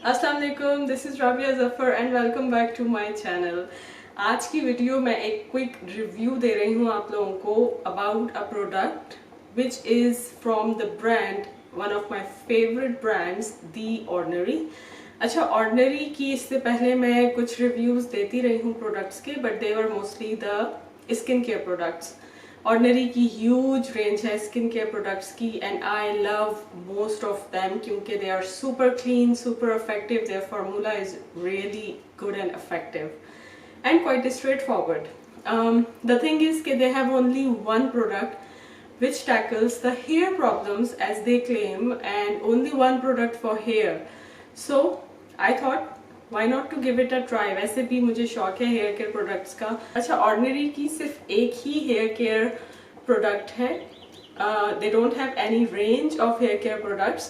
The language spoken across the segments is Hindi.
अस्सलाम वालेकुम, this is Rabia Zafar and welcome back to my channel. आज की वीडियो में एक क्विक रिव्यू दे रही हूँ आप लोगों को about a product which is from the brand one of my favourite brands the ordinary. अच्छा, ऑर्डिनरी की इससे पहले मैं कुछ रिव्यूज़ देती रही हूँ प्रोडक्ट्स के, but they were mostly the skin care products. Ordinary की ह्यूज रेंज है स्किन केयर प्रोडक्ट्स की and I love most of them क्योंकि they are super clean, super effective, their formula is really good and effective and quite straightforward. The thing is that they have only one product which tackles the hair problems as they claim, and only one product for hair. So I thought why not to give it a try. वैसे भी मुझे शौक है हेयर केयर प्रोडक्ट्स का। अच्छा, ऑर्डिनरी की सिर्फ एक ही हेयर केयर प्रोडक्ट है, they don't have any range of hair care products,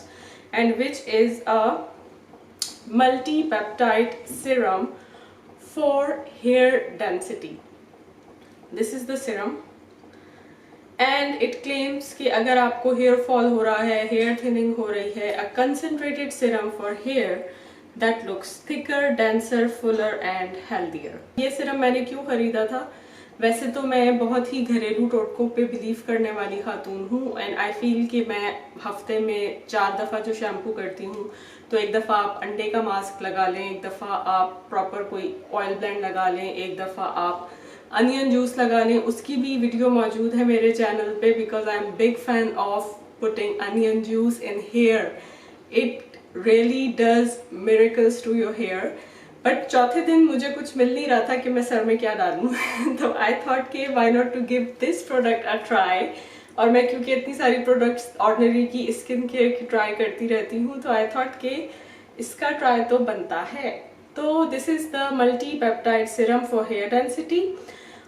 and which is a multi-peptide serum for hair density. This is the serum and it claims कि अगर आपको हेयर फॉल हो रहा है, हेयर थिनिंग हो रही है, a concentrated serum for hair that looks thicker, denser, fuller and healthier. ये सीरम मैंने क्यों खरीदा था? वैसे तो मैं बहुत ही घरेलू टोटकों पे बिलीव करने वाली खातून हूँ एंड आई फील कि मैं हफ्ते में 4 दफ़ा जो शैम्पू करती हूँ, तो एक दफ़ा आप अंडे का मास्क लगा लें, एक दफ़ा आप प्रॉपर कोई ऑयल ब्लेंड लगा लें, एक दफ़ा आप अनियन जूस लगा लें। उसकी भी वीडियो मौजूद है मेरे चैनल पे because I am big fan of putting onion juice in hair. It really does miracles to your hair. But चौथे दिन मुझे कुछ मिल नहीं रहा था कि मैं सर में क्या डालूं तो आई थॉट कि why not to give this product a try. और मैं क्योंकि इतनी सारी प्रोडक्ट्स ऑर्डिनरी की स्किन केयर की ट्राई करती रहती हूँ, तो आई थॉट कि इसका ट्राई तो बनता है। तो this is the multi peptide serum for hair density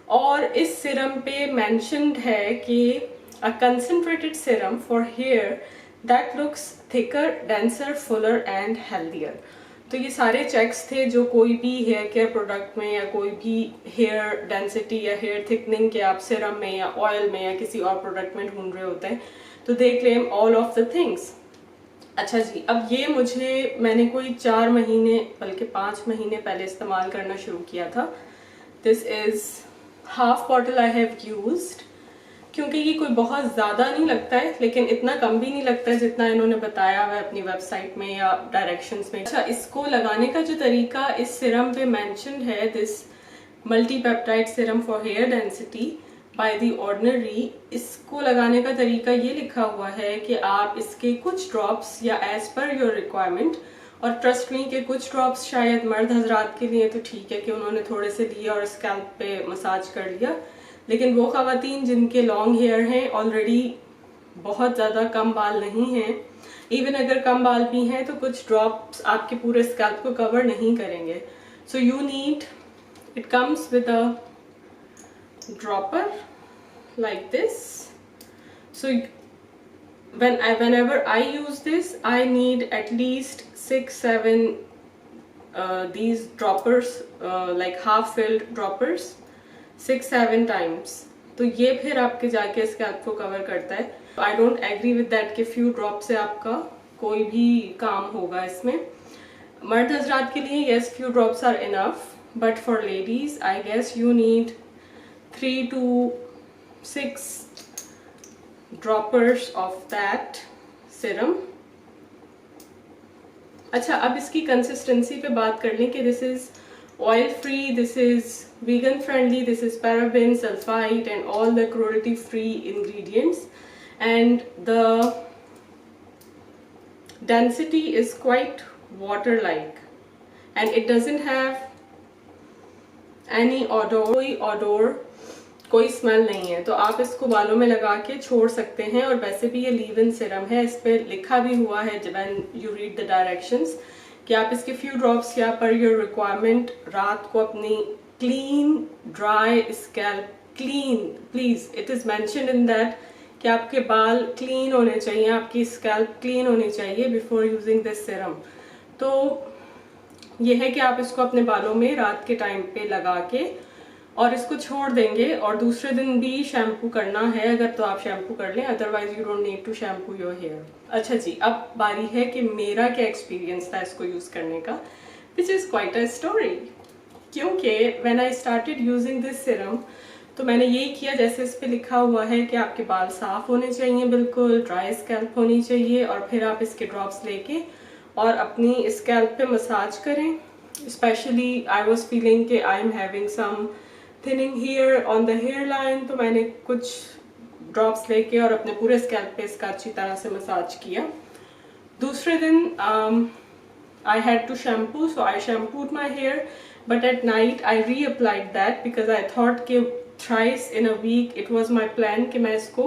और इस सिरम पे मेंशन्ड है कि a concentrated serum for hair that looks thicker, denser, fuller and healthier. तो ये सारे चेक्स थे जो कोई भी हेयर केयर प्रोडक्ट में या कोई भी हेयर डेंसिटी या हेयर थिकनिंग के आप सिरम में या ऑयल में या किसी और प्रोडक्ट में ढूंढ रहे होते हैं, तो they claim all of the things. अच्छा जी, अब ये मैंने कोई 4 महीने बल्कि 5 महीने पहले इस्तेमाल करना शुरू किया था। This is half bottle I have used, क्योंकि ये कोई बहुत ज़्यादा नहीं लगता है लेकिन इतना कम भी नहीं लगता है जितना इन्होंने बताया हुआ है अपनी वेबसाइट में या डायरेक्शंस में। अच्छा, इसको लगाने का जो तरीका इस सिरम पे मेंशन्ड है, this multi peptide serum for hair density by the Ordinary, इसको लगाने का तरीका ये लिखा हुआ है कि आप इसके कुछ ड्रॉप्स या एज पर योर रिक्वायरमेंट, और ट्रस्ट मी के कुछ ड्रॉप्स शायद मर्द हजरात के लिए तो ठीक है कि उन्होंने थोड़े से लिए और स्कैल्प पे मसाज कर लिया, लेकिन वो खवातीन जिनके लॉन्ग हेयर हैं, ऑलरेडी बहुत ज़्यादा कम बाल नहीं हैं, इवन अगर कम बाल भी हैं तो कुछ ड्रॉप्स आपके पूरे स्कैल्प को कवर नहीं करेंगे। So you need, it comes with a dropper like this. So whenever I use this, I need at least 6-7 these droppers, like half filled droppers 6-7 times. तो ये फिर आपके जाके स्कैल्प को कवर करता है। I don't agree with that कि फ्यू ड्रॉप से आपका कोई भी काम होगा इसमें। मर्द हजरात के लिए yes, few drops are enough, but for ladies I guess you need 3 to 6 droppers of that serum. अच्छा, अब इसकी कंसिस्टेंसी पे बात कर लें कि this is oil free, this is vegan friendly, this is paraben, sulphide and all the cruelty free ingredients, and the density is quite water like and it doesn't have any odor, कोई odor, कोई स्मेल नहीं है। तो आप इसको बालों में लगा के छोड़ सकते हैं, और वैसे भी ये लीव इन सिरम है, इस पे लिखा भी हुआ है when you read the directions कि आप इसके फ्यू ड्रॉप्स या पर योर रिक्वायरमेंट रात को अपनी clean dry scalp, clean please, it is mentioned in that कि आपके बाल क्लीन होने चाहिए, आपकी स्कैल्प क्लीन होनी चाहिए बिफोर यूजिंग दिस सिरम। तो ये है कि आप इसको अपने बालों में रात के टाइम पे लगा के और इसको छोड़ देंगे और दूसरे दिन भी शैम्पू करना है अगर तो आप शैम्पू कर लें, otherwise you don't need to shampoo your hair. अच्छा जी, अब बारी है कि मेरा क्या एक्सपीरियंस था इसको यूज़ करने का, which is quite a story. क्योंकि when I started using this serum तो मैंने यही किया जैसे इस पे लिखा हुआ है कि आपके बाल साफ होने चाहिए, बिल्कुल ड्राई स्कैल्प होनी चाहिए, और फिर आप इसके ड्रॉप्स लेके और अपनी स्कैल्प पे मसाज करें। स्पेशली आई वाज फीलिंग कि I am having some thinning hair on the hairline, तो मैंने कुछ ड्रॉप्स लेके और अपने पूरे स्कैल्प पे इसका अच्छी तरह से मसाज किया। दूसरे दिन I had to shampoo, so I shampooed my hair, but at night I reapplied that because I thought कि thrice in a week it was my plan कि मैं इसको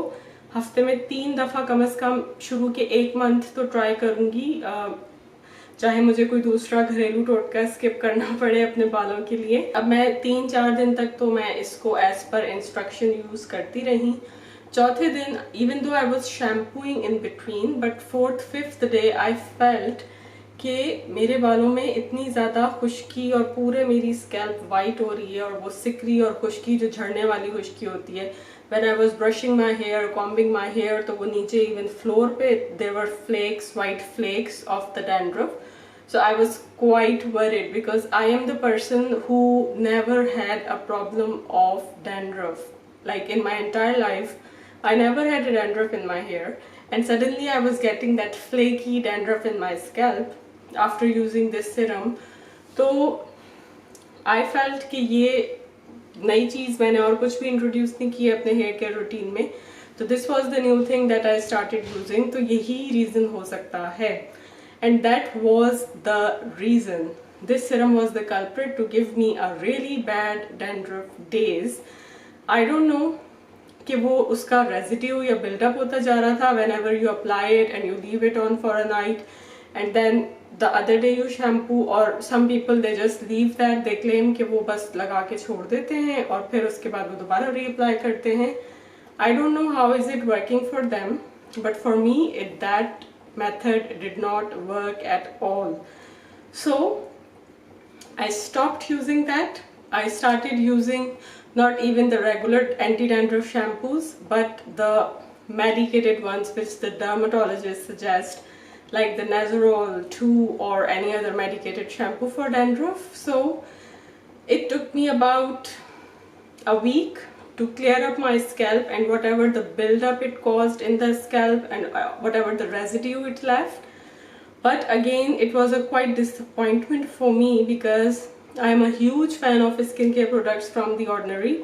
हफ्ते में 3 दफ़ा कम से कम शुरू के 1 मंथ तो ट्राई करूँगी, चाहे मुझे कोई दूसरा घरेलू टोटका स्किप करना पड़े अपने बालों के लिए। अब मैं 3-4 दिन तक तो मैं इसको एज पर इंस्ट्रक्शन यूज़ करती रही। चौथे दिन even though I was shampooing in between, but 4th-5th day I felt कि मेरे बालों में इतनी ज़्यादा खुश्की और पूरे मेरी स्कैल्प वाइट हो रही है, और वो सिकरी और खुश्की जो झड़ने वाली खुश्की होती है। When I was brushing my hair, combing my hair, तो वो नीचे even floor पे there were flakes, white flakes of the dandruff. So I was quite worried because I am the person who never had a problem of dandruff. Like in my entire life, I never had a dandruff in my hair, and suddenly I was getting that flaky dandruff in my scalp after using this serum. तो I felt कि ये नई चीज़ मैंने और कुछ भी इंट्रोड्यूस नहीं की है अपने हेयर केयर रूटीन में, तो this was the new thing that I started using. तो यही रीज़न हो सकता है, and that was the reason, this serum was the culprit to give me a really bad dandruff days. I don't know कि वो उसका रेजिड्यू या बिल्डअप होता जा रहा था when ever you apply it and you leave it on for a night and then the other day you shampoo, or some people they just leave that, they claim कि वो बस लगा के छोड़ देते हैं और फिर उसके बाद वो दोबारा reapply करते हैं। I don't know how is it working for them, but for me that method did not work at all. So I stopped using that. I started using not even the regular anti-dandruff shampoos, but the medicated ones which the dermatologist suggests, like the Nazarol 2 or any other medicated shampoo for dandruff. So it took me about a week to clear up my scalp and whatever the buildup it caused in the scalp and whatever the residue it left. But again, it was a quite disappointment for me because I am a huge fan of skincare products from The Ordinary.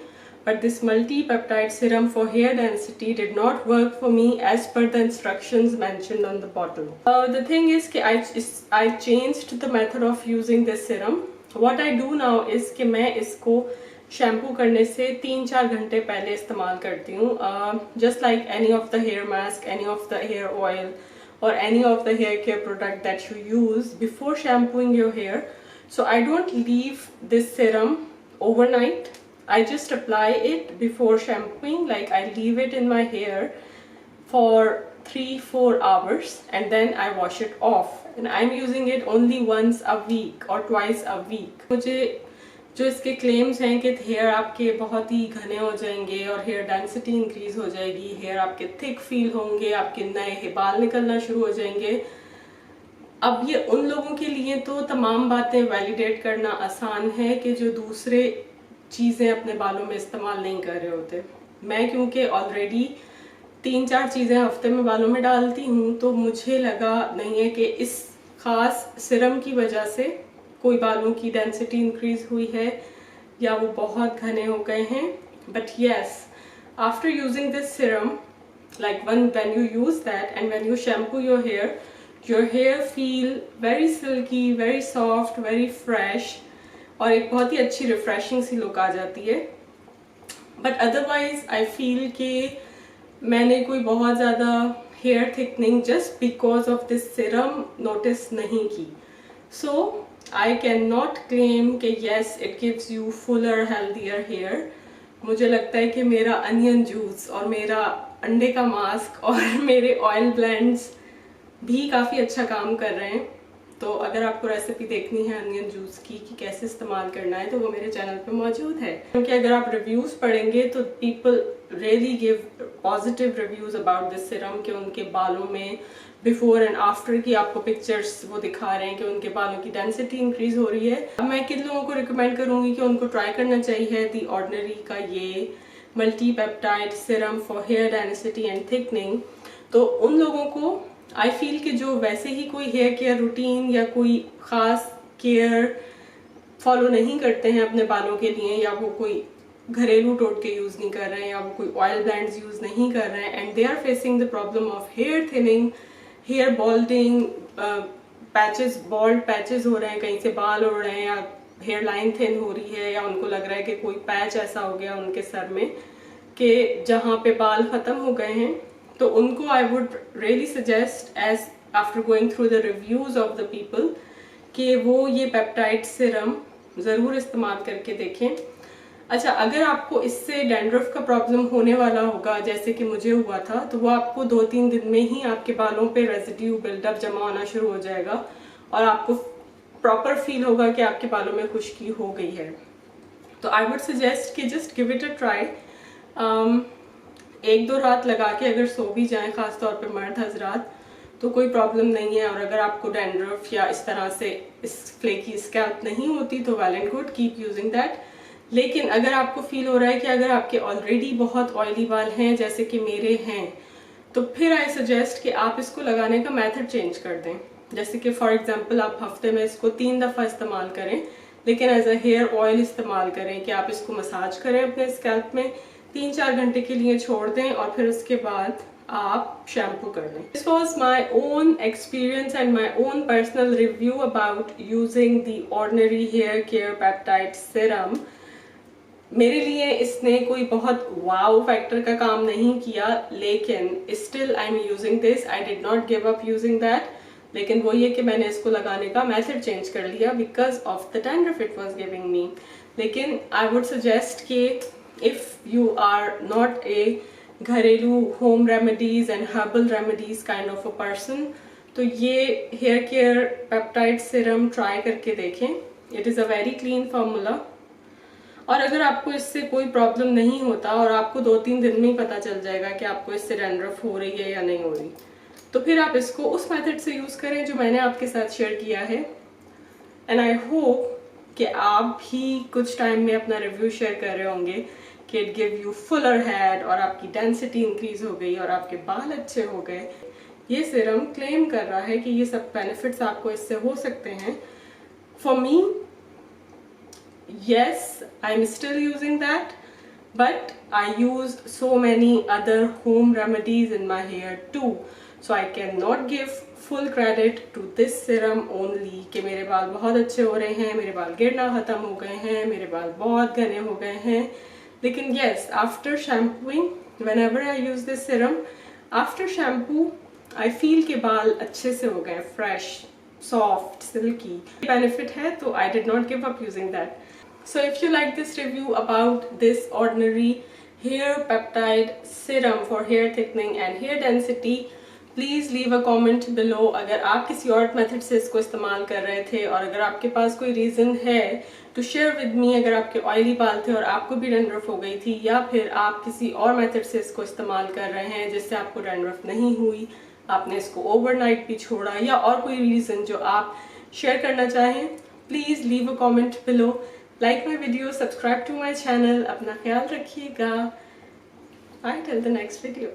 But this multi-peptide serum for hair density did not work for me as per the instructions mentioned on the bottle. The thing is that I changed the method of using this serum. What I do now is कि मैं इसको शैम्पू करने से 3-4 घंटे पहले इस्तेमाल करती हूँ, just like any of the hair mask, any of the hair oil, or any of the hair care product that you use before shampooing your hair. So I don't leave this serum overnight. I just apply it before shampooing, like I leave it in my hair for 3-4 hours and then I wash it off, and I'm using it only once a week or twice a week. मुझे जो इसके claims हैं कि हेयर आपके बहुत ही घने हो जाएंगे और हेयर डेंसिटी इंक्रीज हो जाएगी, हेयर आपके थिक फील होंगे, आपके नए बाल निकलना शुरू हो जाएंगे, अब ये उन लोगों के लिए तो तमाम बातें वैलिडेट करना आसान है कि जो दूसरे चीज़ें अपने बालों में इस्तेमाल नहीं कर रहे होते। मैं क्योंकि ऑलरेडी 3-4 चीज़ें हफ्ते में बालों में डालती हूँ, तो मुझे लगा नहीं है कि इस ख़ास सिरम की वजह से कोई बालों की डेंसिटी इंक्रीज हुई है या वो बहुत घने हो गए हैं। But yes, after using this Siram, like when you use that and when you shampoo your hair feel very silky, very soft, very fresh, और एक बहुत ही अच्छी रिफ्रेशिंग सी लुक आ जाती है। बट अदरवाइज आई फील कि मैंने कोई बहुत ज़्यादा hair thickening just because of this serum notice नहीं की। So I can not claim कि yes it gives you fuller healthier hair. मुझे लगता है कि मेरा अनियन जूस और मेरा अंडे का मास्क और मेरे ऑयल ब्लेंड्स भी काफ़ी अच्छा काम कर रहे हैं। तो अगर आपको रेसिपी देखनी है अनियन जूस की कि कैसे इस्तेमाल करना है तो वो मेरे चैनल पे मौजूद है, क्योंकि अगर आप रिव्यूज़ पढ़ेंगे तो people really give positive reviews about this Siram कि उनके बालों में बिफोर एंड आफ्टर की आपको पिक्चर्स वो दिखा रहे हैं कि उनके बालों की डेंसिटी इंक्रीज हो रही है। अब मैं किन लोगों को रिकमेंड करूंगी कि उनको ट्राई करना चाहिए दी ऑर्डिनरी का ये multi peptide serum for hair density and thickening. तो उन लोगों को आई फील कि जो वैसे ही कोई हेयर केयर रूटीन या कोई ख़ास केयर फॉलो नहीं करते हैं अपने बालों के लिए, या वो कोई घरेलू टोटके यूज़ नहीं कर रहे हैं, या वो कोई ऑयल ब्लेंड्स यूज़ नहीं कर रहे हैं and they are facing the problem of hair thinning, hair balding, patches, bald patches हो रहे हैं, कहीं से बाल उड़ रहे हैं, या हेयर लाइन थिन हो रही है, या उनको लग रहा है कि कोई पैच ऐसा हो गया उनके सर में कि जहाँ पे बाल ख़त्म हो गए हैं, तो उनको I would really suggest as after going through the reviews of the people कि वो ये पेप्टाइड सिरम ज़रूर इस्तेमाल करके देखें। अच्छा, अगर आपको इससे डैंड्रफ का प्रॉब्लम होने वाला होगा जैसे कि मुझे हुआ था, तो वो आपको 2-3 दिन में ही आपके बालों पे रेजिड्यू बिल्डअप जमा होना शुरू हो जाएगा और आपको प्रॉपर फील होगा कि आपके बालों में खुश्की हो गई है। तो आई वुड सजेस्ट कि just give it a try. 1-2 रात लगा के अगर सो भी जाएं, खास तौर पे मर्द हजरात, तो कोई प्रॉब्लम नहीं है। और अगर आपको डैंड्रफ या इस तरह से इस फ्लेकी स्कैल्प नहीं होती तो well and good, keep using that. लेकिन अगर आपको फील हो रहा है कि अगर आपके ऑलरेडी बहुत ऑयली बाल हैं जैसे कि मेरे हैं, तो फिर आई सजेस्ट कि आप इसको लगाने का मेथड चेंज कर दें। जैसे कि फॉर एग्जांपल आप हफ्ते में इसको 3 दफ़ा इस्तेमाल करें, लेकिन एज अ हेयर ऑयल इस्तेमाल करें कि आप इसको मसाज करें अपने स्कैल्प में, 3-4 घंटे के लिए छोड़ दें और फिर उसके बाद आप शैम्पू कर लें। This was my own experience and my own personal review about using the Ordinary hair care peptide serum. मेरे लिए इसने कोई बहुत वाव फैक्टर का काम नहीं किया, लेकिन still I am using this, I did not give up using that. लेकिन वो ये कि मैंने इसको लगाने का मेथड चेंज कर लिया because of the dandruff it was giving me. लेकिन आई वुड सजेस्ट कि if you are not a घरेलू home remedies and herbal remedies kind of a person, तो ये hair care peptide serum try करके देखें। It is a very clean formula. और अगर आपको इससे कोई प्रॉब्लम नहीं होता और आपको 2-3 दिन में ही पता चल जाएगा कि आपको इससे डैंड्रफ हो रही है या नहीं हो रही, तो फिर आप इसको उस मेथड से यूज़ करें जो मैंने आपके साथ शेयर किया है। एंड आई होप कि आप भी कुछ टाइम में अपना रिव्यू शेयर कर रहे होंगे कि it give you Fuller head और आपकी डेंसिटी इंक्रीज हो गई और आपके बाल अच्छे हो गए। ये सिरम क्लेम कर रहा है कि ये सब बेनिफिट्स आपको इससे हो सकते हैं। For me, yes, I'm still using that, but I use so many other home remedies in my hair too, so I cannot give full credit to this serum only कि मेरे बाल बहुत अच्छे हो रहे हैं, मेरे बाल गिरना ख़त्म हो गए हैं, मेरे बाल बहुत घने हो गए हैं। लेकिन yes, after shampooing, whenever I use this serum, after shampoo I feel कि बाल अच्छे से हो गए, fresh, soft, silky। benefit है, तो I did not give up using that. So if you like this review about this ordinary hair peptide serum for hair thickening and hair density, please leave a comment below। अगर आप किसी और मेथड से इसको इस्तेमाल कर रहे थे और अगर आपके पास कोई रीज़न है तो शेयर विद मी। अगर आपके ऑयली बाल थे और आपको भी डैंड्रफ हो गई थी, या फिर आप किसी और मेथड से इसको इस्तेमाल कर रहे हैं जिससे आपको डैंड्रफ नहीं हुई, आपने इसको ओवरनाइट भी छोड़ा, या और कोई रीज़न जो आप शेयर करना चाहें, please leave a comment below. Like my video, subscribe to my channel. अपना ख्याल रखिएगा. Bye till the next video.